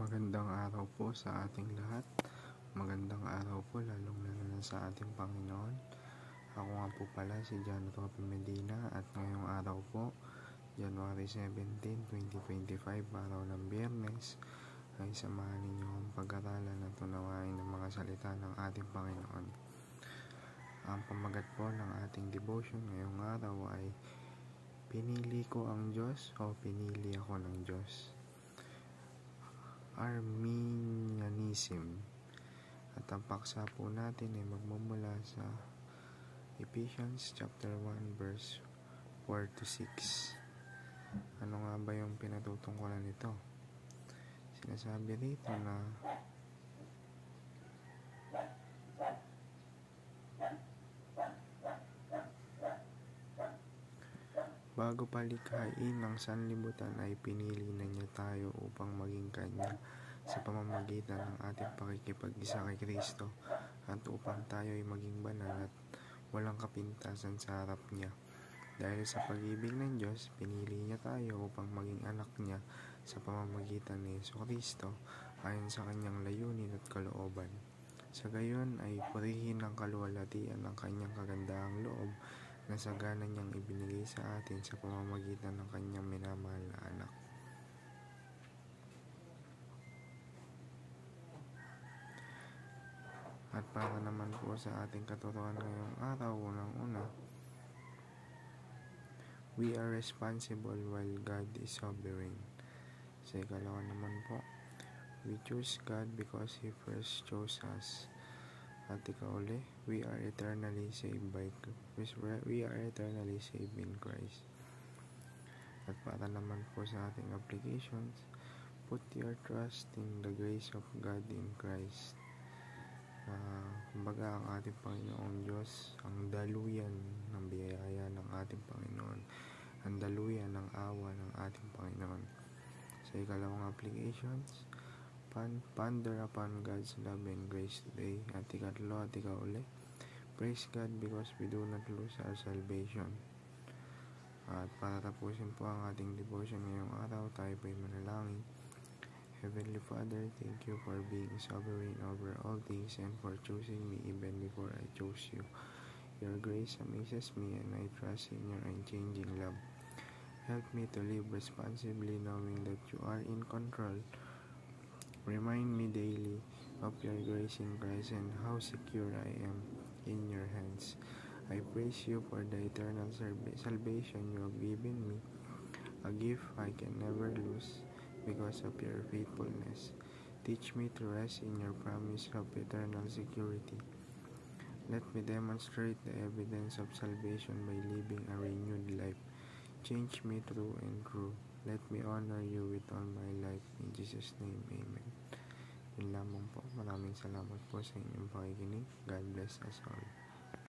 Magandang araw po sa ating lahat. Magandang araw po lalong-lalo na sa ating Panginoon. Ako nga po pala si John Roque Medina at ngayong araw po, January 17, 2025, araw ng Biyernes, ay samahan ninyo ang pag-aralan at tunawain ng mga salita ng ating Panginoon. Ang pamagat po ng ating devotion ngayong araw ay Pinili ko ang Diyos o pinili ako ng Diyos? Arminianism. At ang paksa po natin ay magmumula sa Ephesians chapter 1 verse 4 to 6. Ano nga ba yung pinatutungkulan nito? Sinasabi rito na bago palikhain ng sanlibutan ay pinili na niya tayo upang maging Kanya sa pamamagitan ng ating pakikipag-isa kay Kristo at upang tayo ay maging banal at walang kapintasan sa harap niya. Dahil sa pag-ibig ng Diyos, pinili niya tayo upang maging anak niya sa pamamagitan ni Jesucristo ayon sa kanyang layunin at kalooban. Sa gayon ay purihin ng kaluwalhatian ng kanyang kagandahang loob na sagana niyang ibinigay sa atin sa pamamagitan ng kanyang minamahal na anak. At para naman po sa ating katuruan ngayong araw, unang-una, we are responsible while God is sovereign. Sa ikalawa naman po, we choose God because He first chose us. At ikauli, we are eternally saved in Christ. At para naman po sa ating applications, put your trust in the grace of God in Christ. Kumbaga ang ating Panginoong Diyos, ang daluyan ng biyaya ng ating Panginoon, ang daluyan ng awa ng ating Panginoon. Sa ikalawang applications, ponder upon God's love and grace today. At ikatlo at ikauli, praise God because we do not lose our salvation. At para tapusin po ang ating devotion ngayong araw, tayo po'y manalangin. Heavenly Father, thank you for being sovereign over all things and for choosing me even before I chose you. Your grace amazes me and I trust in your unchanging love. Help me to live responsibly knowing that you are in control. Remind me daily of your grace in Christ and how secure I am in your hands. I praise you for the eternal salvation you have given me, a gift I can never lose because of your faithfulness. Teach me to rest in your promise of eternal security. Let me demonstrate the evidence of salvation by living a renewed life. Change me through and through. Let me honor you with all my life. In Jesus' name, Amen. Yun lamang po. Maraming salamat po sa inyong pakikinig. God bless us all.